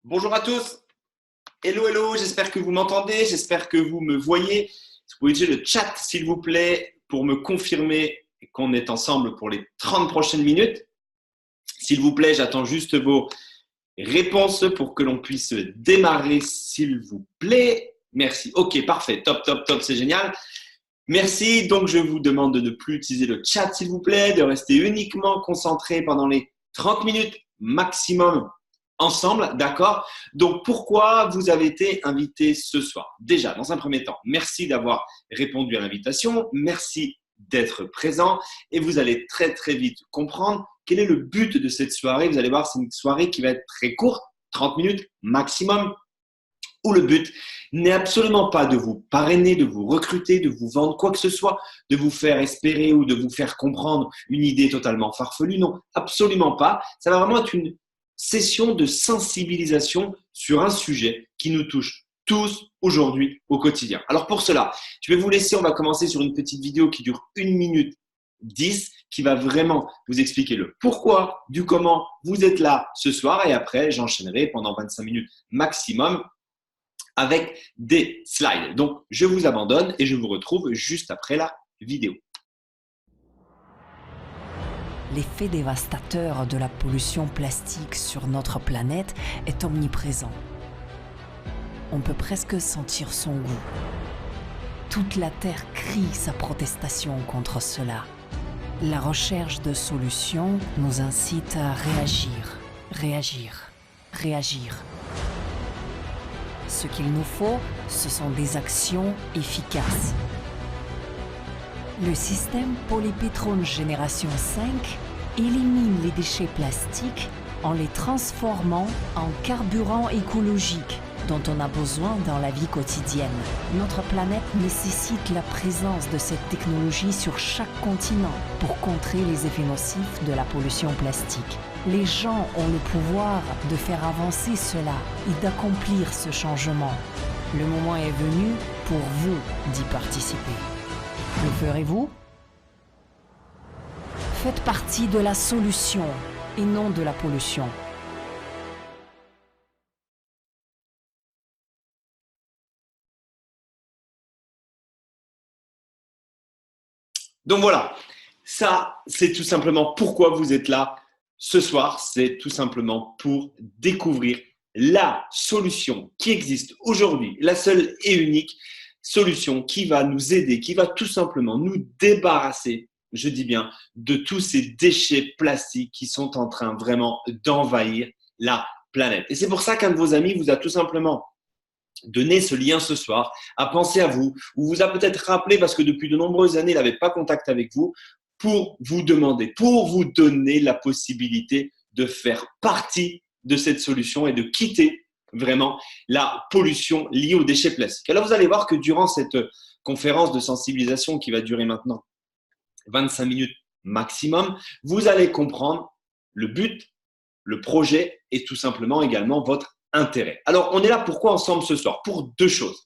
Bonjour à tous, hello hello, j'espère que vous m'entendez, j'espère que vous me voyez. Vous pouvez utiliser le chat s'il vous plaît pour me confirmer qu'on est ensemble pour les 30 prochaines minutes. S'il vous plaît, j'attends juste vos réponses pour que l'on puisse démarrer s'il vous plaît. Merci, ok parfait, top top top, c'est génial. Merci, donc je vous demande de ne plus utiliser le chat s'il vous plaît, de rester uniquement concentré pendant les 30 minutes maximum ensemble, d'accord? Donc, pourquoi vous avez été invité ce soir? Déjà, dans un premier temps, merci d'avoir répondu à l'invitation, merci d'être présent et vous allez très très vite comprendre quel est le but de cette soirée. Vous allez voir, c'est une soirée qui va être très courte, 30 minutes maximum, où le but n'est absolument pas de vous parrainer, de vous recruter, de vous vendre quoi que ce soit, de vous faire espérer ou de vous faire comprendre une idée totalement farfelue. Non, absolument pas. Ça va vraiment être une session de sensibilisation sur un sujet qui nous touche tous aujourd'hui au quotidien. Alors pour cela, je vais vous laisser, on va commencer sur une petite vidéo qui dure 1 minute 10, qui va vraiment vous expliquer le pourquoi, du comment vous êtes là ce soir, et après j'enchaînerai pendant 25 minutes maximum avec des slides. Donc, je vous abandonne et je vous retrouve juste après la vidéo. L'effet dévastateur de la pollution plastique sur notre planète est omniprésent. On peut presque sentir son goût. Toute la Terre crie sa protestation contre cela. La recherche de solutions nous incite à réagir, réagir, réagir. Ce qu'il nous faut, ce sont des actions efficaces. Le système Polypetron Génération 5 élimine les déchets plastiques en les transformant en carburant écologique dont on a besoin dans la vie quotidienne. Notre planète nécessite la présence de cette technologie sur chaque continent pour contrer les effets nocifs de la pollution plastique. Les gens ont le pouvoir de faire avancer cela et d'accomplir ce changement. Le moment est venu pour vous d'y participer. Le ferez-vous? Faites partie de la solution et non de la pollution. Donc voilà, ça c'est tout simplement pourquoi vous êtes là ce soir. C'est tout simplement pour découvrir la solution qui existe aujourd'hui, la seule et unique solution qui va nous aider, qui va tout simplement nous débarrasser, je dis bien, de tous ces déchets plastiques qui sont en train vraiment d'envahir la planète. Et c'est pour ça qu'un de vos amis vous a tout simplement donné ce lien ce soir, a pensé à vous, ou vous a peut-être rappelé parce que depuis de nombreuses années, il n'avait pas contact avec vous, pour vous demander, pour vous donner la possibilité de faire partie de cette solution et de quitter vraiment la pollution liée aux déchets plastiques. Alors vous allez voir que durant cette conférence de sensibilisation qui va durer maintenant 25 minutes maximum, vous allez comprendre le but, le projet et tout simplement également votre intérêt. Alors, on est là pourquoi ensemble ce soir? Pour deux choses.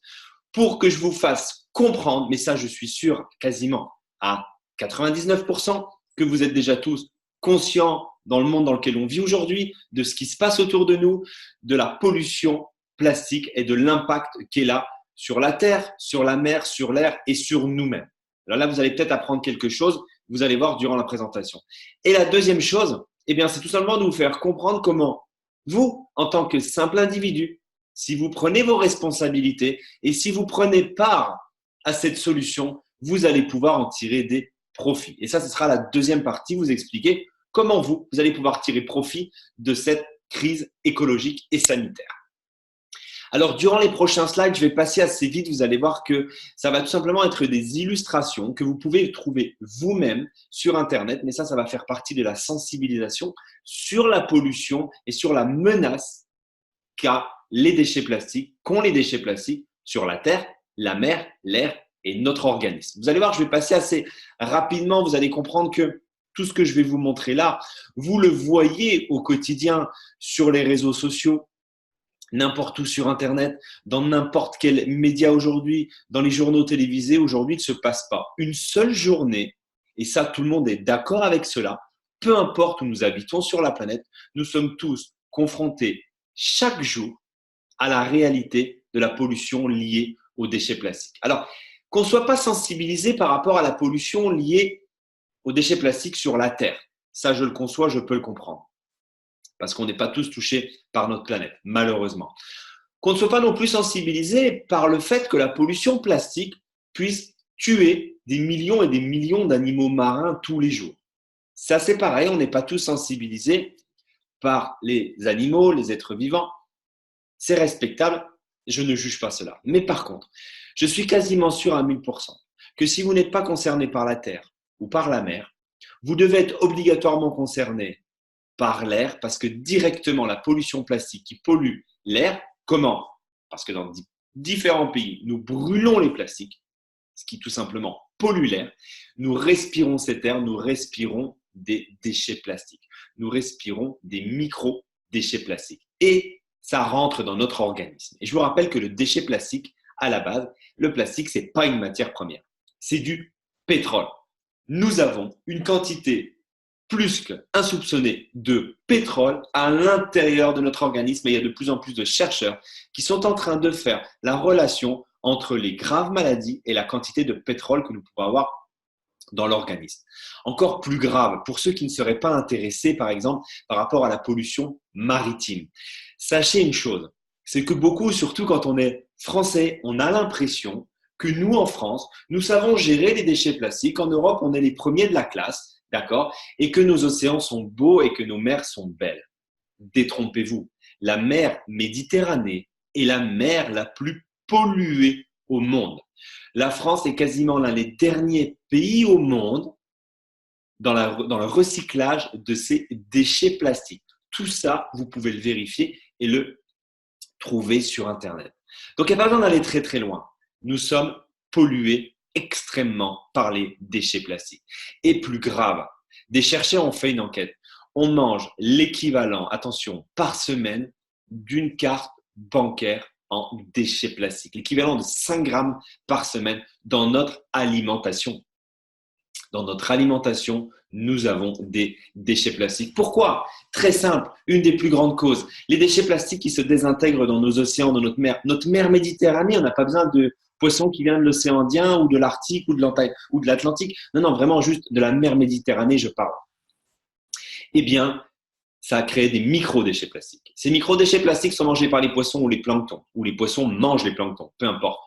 Pour que je vous fasse comprendre, mais ça, je suis sûr quasiment à 99% que vous êtes déjà tous conscients dans le monde dans lequel on vit aujourd'hui, de ce qui se passe autour de nous, de la pollution plastique et de l'impact qu'elle a sur la terre, sur la mer, sur l'air et sur nous-mêmes. Alors là, vous allez peut-être apprendre quelque chose, vous allez voir durant la présentation. Et la deuxième chose, eh bien, c'est tout simplement de vous faire comprendre comment vous, en tant que simple individu, si vous prenez vos responsabilités et si vous prenez part à cette solution, vous allez pouvoir en tirer des profits. Et ça, ce sera la deuxième partie, vous expliquer comment vous allez pouvoir tirer profit de cette crise écologique et sanitaire. Alors, durant les prochains slides, je vais passer assez vite. Vous allez voir que ça va tout simplement être des illustrations que vous pouvez trouver vous-même sur Internet. Mais ça va faire partie de la sensibilisation sur la pollution et sur la menace qu'ont les déchets plastiques sur la terre, la mer, l'air et notre organisme. Vous allez voir, je vais passer assez rapidement. Vous allez comprendre que tout ce que je vais vous montrer là, vous le voyez au quotidien sur les réseaux sociaux, n'importe où sur Internet, dans n'importe quel média aujourd'hui, dans les journaux télévisés aujourd'hui, il ne se passe pas une seule journée, et ça tout le monde est d'accord avec cela, peu importe où nous habitons sur la planète, nous sommes tous confrontés chaque jour à la réalité de la pollution liée aux déchets plastiques. Alors, qu'on ne soit pas sensibilisé par rapport à la pollution liée aux déchets plastiques sur la Terre, ça je le conçois, je peux le comprendre, parce qu'on n'est pas tous touchés par notre planète, malheureusement. Qu'on ne soit pas non plus sensibilisé par le fait que la pollution plastique puisse tuer des millions et des millions d'animaux marins tous les jours. Ça, c'est pareil, on n'est pas tous sensibilisés par les animaux, les êtres vivants. C'est respectable, je ne juge pas cela. Mais par contre, je suis quasiment sûr à 1000% que si vous n'êtes pas concerné par la terre ou par la mer, vous devez être obligatoirement concerné par l'air parce que directement la pollution plastique qui pollue l'air, comment? Parce que dans différents pays, nous brûlons les plastiques, ce qui tout simplement pollue l'air. Nous respirons cet air, nous respirons des déchets plastiques. Nous respirons des micro-déchets plastiques. Et ça rentre dans notre organisme. Et je vous rappelle que le déchet plastique, à la base, le plastique, ce n'est pas une matière première. C'est du pétrole. Nous avons une quantité plus qu'insoupçonnée de pétrole à l'intérieur de notre organisme. Et il y a de plus en plus de chercheurs qui sont en train de faire la relation entre les graves maladies et la quantité de pétrole que nous pouvons avoir dans l'organisme. Encore plus grave, pour ceux qui ne seraient pas intéressés, par exemple, par rapport à la pollution maritime. Sachez une chose, c'est que beaucoup, surtout quand on est français, on a l'impression que nous, en France, nous savons gérer les déchets plastiques. En Europe, on est les premiers de la classe, d'accord? Et que nos océans sont beaux et que nos mers sont belles. Détrompez-vous, la mer Méditerranée est la mer la plus polluée au monde. La France est quasiment l'un des derniers pays au monde dans le recyclage de ces déchets plastiques. Tout ça, vous pouvez le vérifier et le trouver sur Internet. Donc, il n'y a pas besoin d'aller très très loin. Nous sommes pollués extrêmement par les déchets plastiques. Et plus grave, des chercheurs ont fait une enquête. On mange l'équivalent, attention, par semaine d'une carte bancaire en déchets plastiques, l'équivalent de 5 grammes par semaine dans notre alimentation. Dans notre alimentation, nous avons des déchets plastiques. Pourquoi? Très simple, une des plus grandes causes. Les déchets plastiques qui se désintègrent dans nos océans, dans notre mer. Notre mer Méditerranée, on n'a pas besoin de poissons qui viennent de l'océan Indien ou de l'Arctique ou de l'Atlantique. Non, non, vraiment juste de la mer Méditerranée, je parle. Eh bien, ça a créé des micro-déchets plastiques. Ces micro-déchets plastiques sont mangés par les poissons ou les planctons, ou les poissons mangent les planctons, peu importe.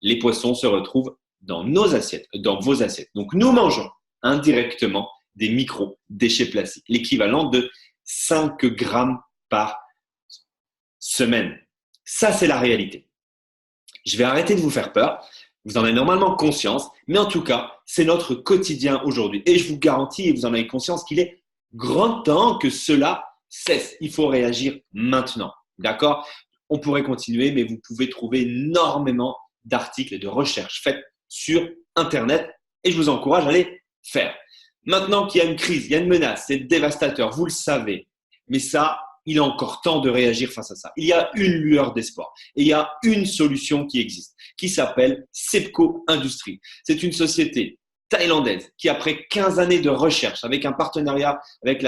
Les poissons se retrouvent dans nos assiettes, dans vos assiettes. Donc, nous mangeons indirectement des micro-déchets plastiques, l'équivalent de 5 grammes par semaine. Ça, c'est la réalité. Je vais arrêter de vous faire peur. Vous en avez normalement conscience, mais en tout cas, c'est notre quotidien aujourd'hui. Et je vous garantis, et vous en avez conscience, qu'il est grand temps que cela cesse. Il faut réagir maintenant. D'accord? On pourrait continuer, mais vous pouvez trouver énormément d'articles et de recherches faites sur Internet et je vous encourage à les faire. Maintenant qu'il y a une crise, il y a une menace, c'est dévastateur, vous le savez. Mais ça, il est encore temps de réagir face à ça. Il y a une lueur d'espoir et il y a une solution qui existe, qui s'appelle Sepco Industries. C'est une société thaïlandaise qui, après 15 années de recherche, avec un partenariat avec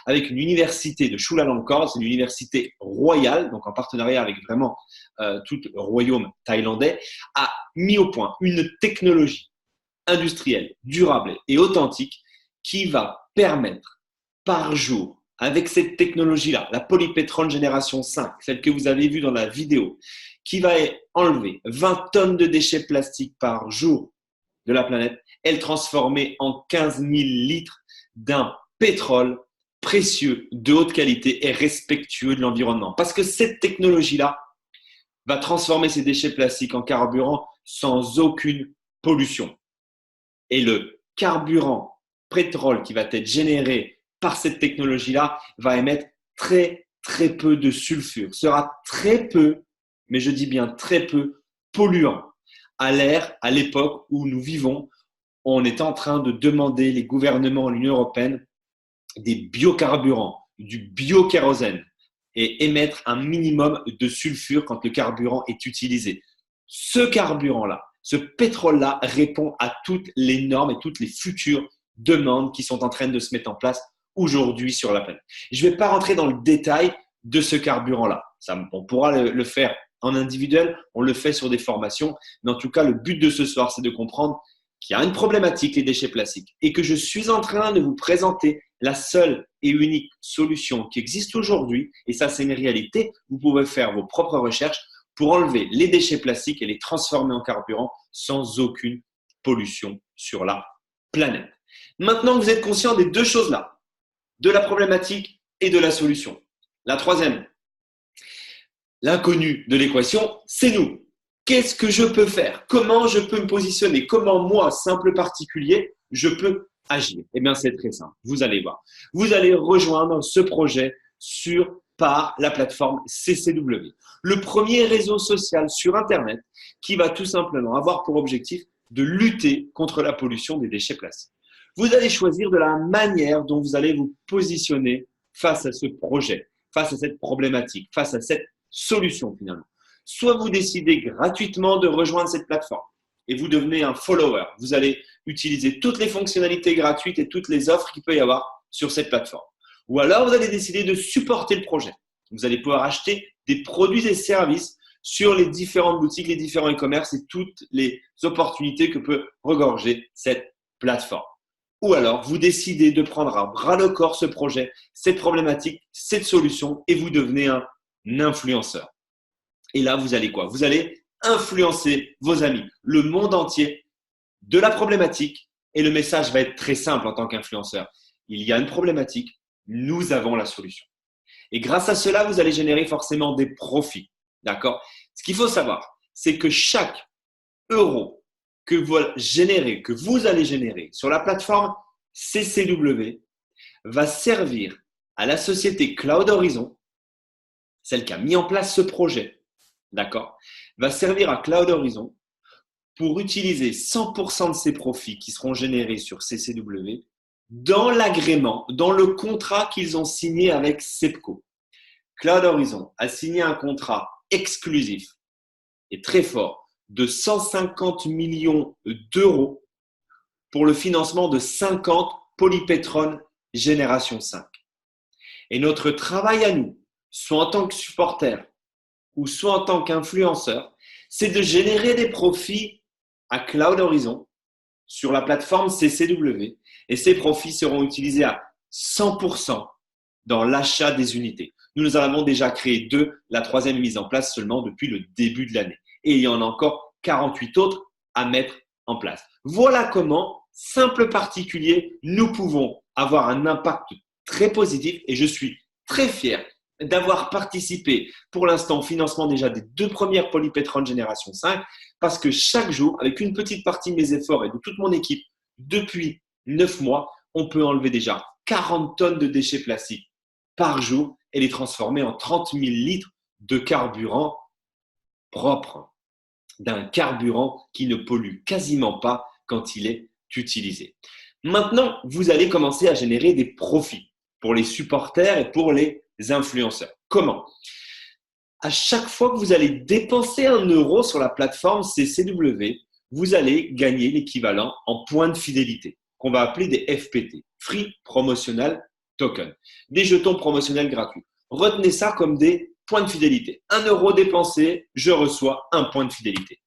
avec une université de Chulalongkorn, c'est une université royale, donc en partenariat avec vraiment tout le royaume thaïlandais, a mis au point une technologie industrielle, durable et authentique qui va permettre par jour, avec cette technologie-là, la polypétrole génération 5, celle que vous avez vue dans la vidéo, qui va enlever 20 tonnes de déchets plastiques par jour de la planète et le transformer en 15 000 litres d'un pétrole précieux, de haute qualité et respectueux de l'environnement. Parce que cette technologie-là va transformer ces déchets plastiques en carburant sans aucune pollution. Et le carburant pétrole qui va être généré par cette technologie-là va émettre très, très peu de sulfure, sera très peu, mais je dis bien très peu, polluant. À l'époque où nous vivons, on est en train de demander, les gouvernements de l'Union européenne, des biocarburants, du biokérosène et émettre un minimum de sulfure quand le carburant est utilisé. Ce carburant-là, ce pétrole-là répond à toutes les normes et toutes les futures demandes qui sont en train de se mettre en place aujourd'hui sur la planète. Je ne vais pas rentrer dans le détail de ce carburant-là. On pourra le faire en individuel, on le fait sur des formations, mais en tout cas, le but de ce soir, c'est de comprendre qu'il y a une problématique, les déchets plastiques, et que je suis en train de vous présenter la seule et unique solution qui existe aujourd'hui, et ça, c'est une réalité. Vous pouvez faire vos propres recherches pour enlever les déchets plastiques et les transformer en carburant sans aucune pollution sur la planète. Maintenant que vous êtes conscient des deux choses-là, de la problématique et de la solution, la troisième, l'inconnu de l'équation, c'est nous. Qu'est-ce que je peux faire? Comment je peux me positionner? Comment moi, simple particulier, je peux agir? Eh bien, c'est très simple. Vous allez voir. Vous allez rejoindre ce projet par la plateforme CCW, le premier réseau social sur Internet qui va tout simplement avoir pour objectif de lutter contre la pollution des déchets plastiques. Vous allez choisir de la manière dont vous allez vous positionner face à ce projet, face à cette problématique, face à cette solution finalement. Soit vous décidez gratuitement de rejoindre cette plateforme et vous devenez un follower. Vous allez utiliser toutes les fonctionnalités gratuites et toutes les offres qu'il peut y avoir sur cette plateforme. Ou alors, vous allez décider de supporter le projet. Vous allez pouvoir acheter des produits et services sur les différentes boutiques, les différents e-commerce et toutes les opportunités que peut regorger cette plateforme. Ou alors, vous décidez de prendre à bras le corps ce projet, cette problématique, cette solution et vous devenez un influenceur. Et là, vous allez quoi? Vous allez influencer vos amis, le monde entier de la problématique et le message va être très simple en tant qu'influenceur. Il y a une problématique, nous avons la solution. Et grâce à cela, vous allez générer forcément des profits. D'accord? Ce qu'il faut savoir, c'est que chaque euro que vous allez générer sur la plateforme CCW va servir à la société Cloud Horizon, celle qui a mis en place ce projet, d'accord, va servir à Cloud Horizon pour utiliser 100% de ces profits qui seront générés sur CCW dans l'agrément, dans le contrat qu'ils ont signé avec SEPCO. Cloud Horizon a signé un contrat exclusif et très fort de 150 millions d'euros pour le financement de 50 polypétrones génération 5. Et notre travail à nous, soit en tant que supporter ou soit en tant qu'influenceur, c'est de générer des profits à Cloud Horizon sur la plateforme CCW et ces profits seront utilisés à 100% dans l'achat des unités. Nous en avons déjà créé 2, la troisième est mise en place seulement depuis le début de l'année. Et il y en a encore 48 autres à mettre en place. Voilà comment, simple particulier, nous pouvons avoir un impact très positif et je suis très fier d'avoir participé pour l'instant au financement déjà des 2 premières polypétrones génération 5 parce que chaque jour, avec une petite partie de mes efforts et de toute mon équipe, depuis 9 mois, on peut enlever déjà 40 tonnes de déchets plastiques par jour et les transformer en 30 000 litres de carburant propre, d'un carburant qui ne pollue quasiment pas quand il est utilisé. Maintenant, vous allez commencer à générer des profits pour les supporters et pour les influenceurs. Comment? À chaque fois que vous allez dépenser 1 euro sur la plateforme CCW, vous allez gagner l'équivalent en points de fidélité, qu'on va appeler des FPT, Free Promotional Token, des jetons promotionnels gratuits. Retenez ça comme des points de fidélité. 1 euro dépensé, je reçois 1 point de fidélité.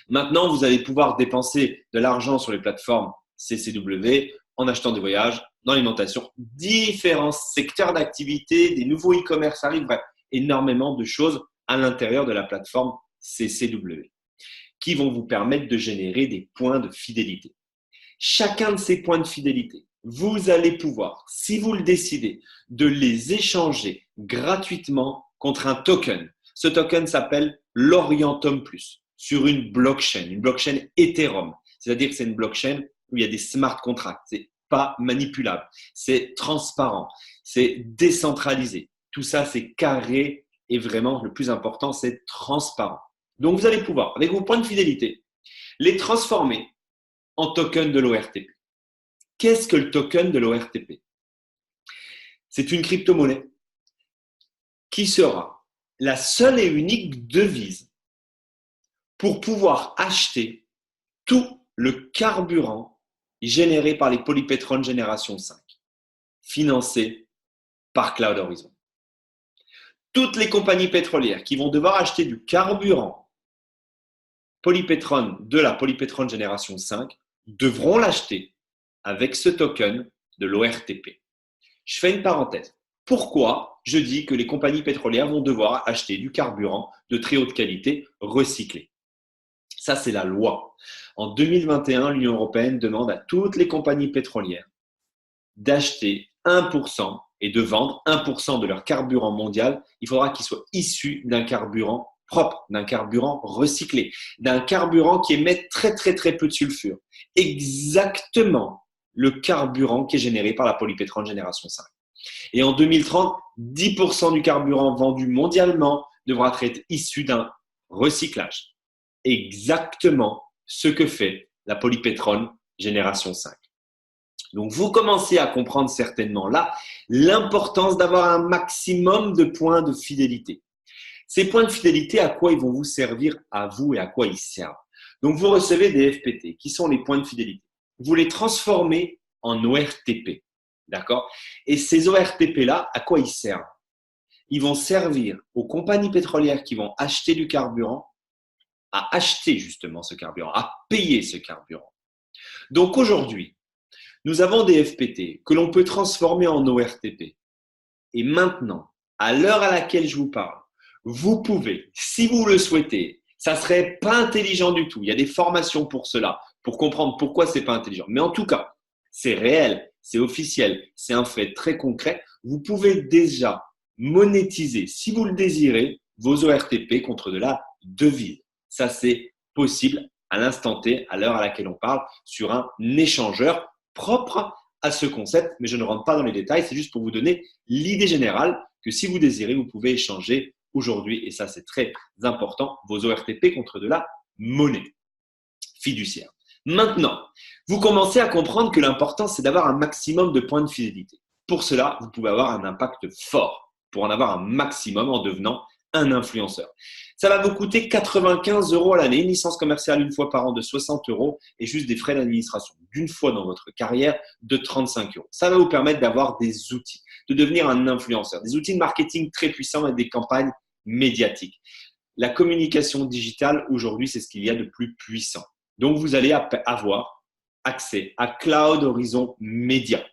Maintenant, vous allez pouvoir dépenser de l'argent sur les plateformes CCW en achetant des voyages, dans l'alimentation, différents secteurs d'activité, des nouveaux e-commerce arrivent, bref, énormément de choses à l'intérieur de la plateforme CCW qui vont vous permettre de générer des points de fidélité. Chacun de ces points de fidélité, vous allez pouvoir, si vous le décidez, de les échanger gratuitement contre un token. Ce token s'appelle l'Orientum Plus sur une blockchain Ethereum. C'est-à-dire que c'est une blockchain où il y a des smart contracts. C'est pas manipulable, c'est transparent, c'est décentralisé. Tout ça, c'est carré et vraiment, le plus important, c'est transparent. Donc, vous allez pouvoir, avec vos points de fidélité, les transformer en token de l'ORTP. Qu'est-ce que le token de l'ORTP? C'est une crypto-monnaie qui sera la seule et unique devise pour pouvoir acheter tout le carburant généré par les polypétrones génération 5. financé par Cloud Horizon. Toutes les compagnies pétrolières qui vont devoir acheter du carburant Polypetron de la Polypetron Génération 5 devront l'acheter avec ce token de l'ORTP. Je fais une parenthèse. Pourquoi je dis que les compagnies pétrolières vont devoir acheter du carburant de très haute qualité recyclé? Ça, c'est la loi. En 2021, l'Union européenne demande à toutes les compagnies pétrolières d'acheter 1% et de vendre 1% de leur carburant mondial. Il faudra qu'il soit issu d'un carburant propre, d'un carburant recyclé, d'un carburant qui émet très peu de sulfure. Exactement le carburant qui est généré par la Polypetron Génération 5. Et en 2030, 10% du carburant vendu mondialement devra être issu d'un recyclage. Exactement ce que fait la Polypetron Génération 5. Donc, vous commencez à comprendre certainement là l'importance d'avoir un maximum de points de fidélité. Ces points de fidélité, à quoi ils vont vous servir à vous et à quoi ils servent? Donc, vous recevez des FPT, qui sont les points de fidélité. Vous les transformez en ORTP, d'accord? Et ces ORTP-là, à quoi ils servent? Ils vont servir aux compagnies pétrolières qui vont acheter du carburant à acheter justement ce carburant, à payer ce carburant. Donc, aujourd'hui, nous avons des FPT que l'on peut transformer en ORTP. Et maintenant, à l'heure à laquelle je vous parle, vous pouvez, si vous le souhaitez, ça serait pas intelligent du tout. Il y a des formations pour cela, pour comprendre pourquoi c'est pas intelligent. Mais en tout cas, c'est réel, c'est officiel, c'est un fait très concret. Vous pouvez déjà monétiser, si vous le désirez, vos ORTP contre de la devise. Ça, c'est possible à l'instant T, à l'heure à laquelle on parle, sur un échangeur propre à ce concept, mais je ne rentre pas dans les détails, c'est juste pour vous donner l'idée générale que si vous désirez, vous pouvez échanger aujourd'hui, et ça c'est très important, vos ORTP contre de la monnaie fiduciaire. Maintenant, vous commencez à comprendre que l'important c'est d'avoir un maximum de points de fidélité. Pour cela, vous pouvez avoir un impact fort pour en avoir un maximum en devenant un influenceur. Ça va vous coûter 95 € à l'année, une licence commerciale une fois par an de 60 € et juste des frais d'administration d'une fois dans votre carrière de 35 €. Ça va vous permettre d'avoir des outils, de devenir un influenceur, des outils de marketing très puissants et des campagnes médiatiques. La communication digitale, aujourd'hui, c'est ce qu'il y a de plus puissant. Donc, vous allez avoir accès à Cloud Horizon Media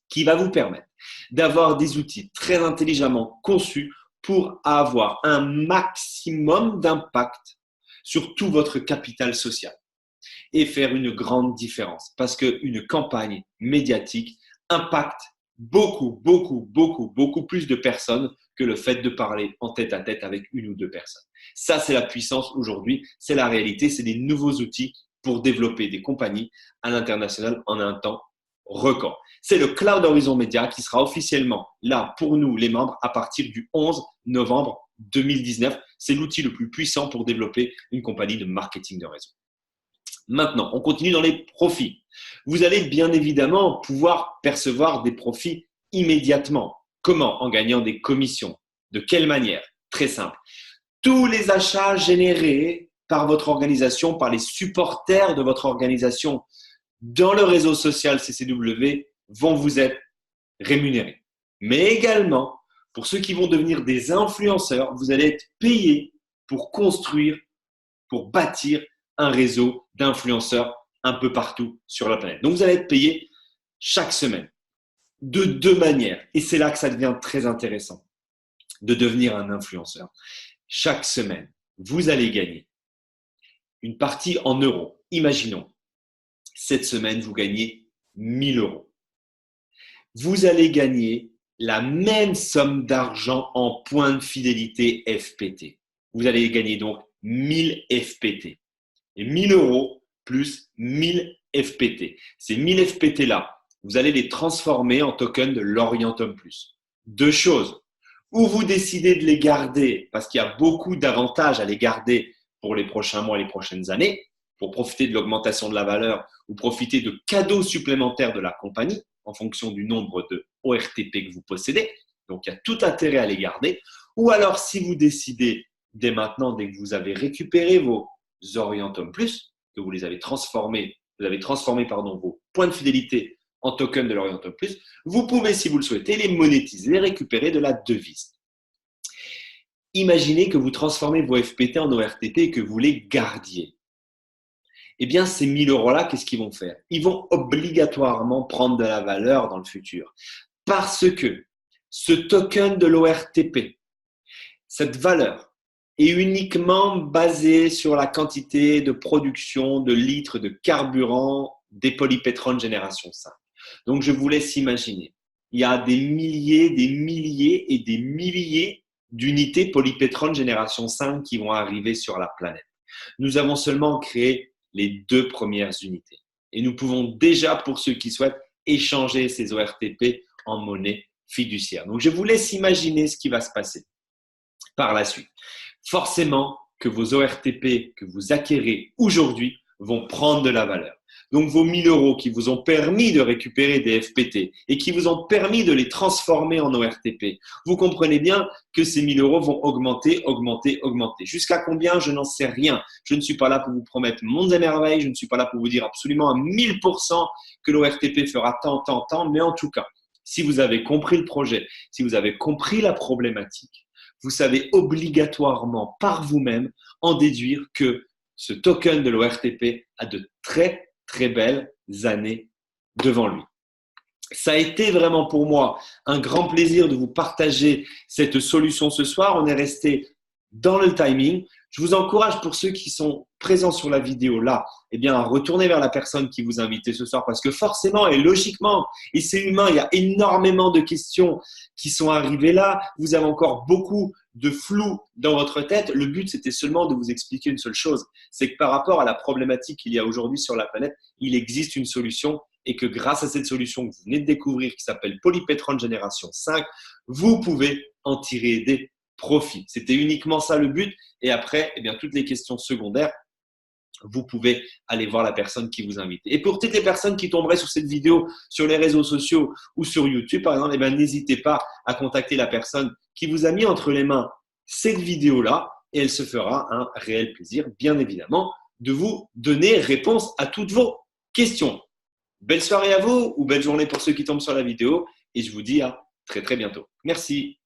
qui va vous permettre d'avoir des outils très intelligemment conçus pour avoir un maximum d'impact sur tout votre capital social et faire une grande différence. Parce qu'une campagne médiatique impacte beaucoup plus de personnes que le fait de parler en tête à tête avec une ou deux personnes. Ça, c'est la puissance aujourd'hui, c'est la réalité, c'est des nouveaux outils pour développer des compagnies à l'international en un temps record. C'est le Cloud Horizon Media qui sera officiellement là pour nous, les membres, à partir du 11 novembre 2019. C'est l'outil le plus puissant pour développer une compagnie de marketing de réseau. Maintenant, on continue dans les profits. Vous allez bien évidemment pouvoir percevoir des profits immédiatement. Comment? En gagnant des commissions. De quelle manière? Très simple. Tous les achats générés par votre organisation, par les supporters de votre organisation dans le réseau social CCW vont vous être rémunérés. Mais également, pour ceux qui vont devenir des influenceurs, vous allez être payés pour construire, pour bâtir un réseau d'influenceurs un peu partout sur la planète. Donc, vous allez être payé chaque semaine de deux manières. Et c'est là que ça devient très intéressant de devenir un influenceur. Chaque semaine, vous allez gagner une partie en euros. Imaginons, cette semaine, vous gagnez 1000 €. Vous allez gagner la même somme d'argent en points de fidélité FPT. Vous allez gagner donc 1000 FPT. Et 1000 € plus 1000 FPT. Ces 1000 FPT-là, vous allez les transformer en tokens de l'Orientum Plus. Deux choses. Ou vous décidez de les garder, parce qu'il y a beaucoup d'avantages à les garder pour les prochains mois et les prochaines années, pour profiter de l'augmentation de la valeur ou profiter de cadeaux supplémentaires de la compagnie en fonction du nombre de ORTP que vous possédez. Donc, il y a tout intérêt à les garder. Ou alors, si vous décidez dès maintenant, dès que vous avez récupéré vos Orientum Plus, que vous les avez transformés, vos points de fidélité en token de l'Oriental Plus, vous pouvez, si vous le souhaitez, les monétiser, récupérer de la devise. Imaginez que vous transformez vos FPT en ORTP et que vous les gardiez. Eh bien, ces 1000 euros-là, qu'est-ce qu'ils vont faire? Ils vont obligatoirement prendre de la valeur dans le futur. Parce que ce token de l'ORTP, cette valeur, est uniquement basée sur la quantité de production de litres de carburant des polypétrones génération 5. Donc, je vous laisse imaginer. Il y a des milliers et des milliers d'unités polypétrone génération 5 qui vont arriver sur la planète. Nous avons seulement créé les 2 premières unités. Et nous pouvons déjà, pour ceux qui souhaitent, échanger ces ORTP en monnaie fiduciaire. Donc, je vous laisse imaginer ce qui va se passer par la suite. Forcément que vos ORTP que vous acquérez aujourd'hui vont prendre de la valeur. Donc, vos 1000 euros qui vous ont permis de récupérer des FPT et qui vous ont permis de les transformer en ORTP, vous comprenez bien que ces 1000 euros vont augmenter. Jusqu'à combien? Je n'en sais rien. Je ne suis pas là pour vous promettre mondes et merveilles. Je ne suis pas là pour vous dire absolument à 1000% que l'ORTP fera tant. Mais en tout cas, si vous avez compris le projet, si vous avez compris la problématique, vous savez obligatoirement par vous-même en déduire que ce token de l'ORTP a de très belles années devant lui. Ça a été vraiment pour moi un grand plaisir de vous partager cette solution ce soir. On est resté dans le timing. Je vous encourage, pour ceux qui sont présents sur la vidéo là, eh bien, à retourner vers la personne qui vous a invité ce soir, parce que forcément et logiquement, et c'est humain, il y a énormément de questions qui sont arrivées là. Vous avez encore beaucoup de flou dans votre tête. Le but, c'était seulement de vous expliquer une seule chose, c'est que par rapport à la problématique qu'il y a aujourd'hui sur la planète, il existe une solution et que grâce à cette solution que vous venez de découvrir, qui s'appelle Polypétrone Génération 5, vous pouvez en tirer des profits. C'était uniquement ça le but. Et après, eh bien, toutes les questions secondaires, vous pouvez aller voir la personne qui vous invite. Et pour toutes les personnes qui tomberaient sur cette vidéo sur les réseaux sociaux ou sur YouTube, par exemple, eh bien, n'hésitez pas à contacter la personne qui vous a mis entre les mains cette vidéo-là et elle se fera un réel plaisir, bien évidemment, de vous donner réponse à toutes vos questions. Belle soirée à vous ou belle journée pour ceux qui tombent sur la vidéo et je vous dis à très bientôt. Merci.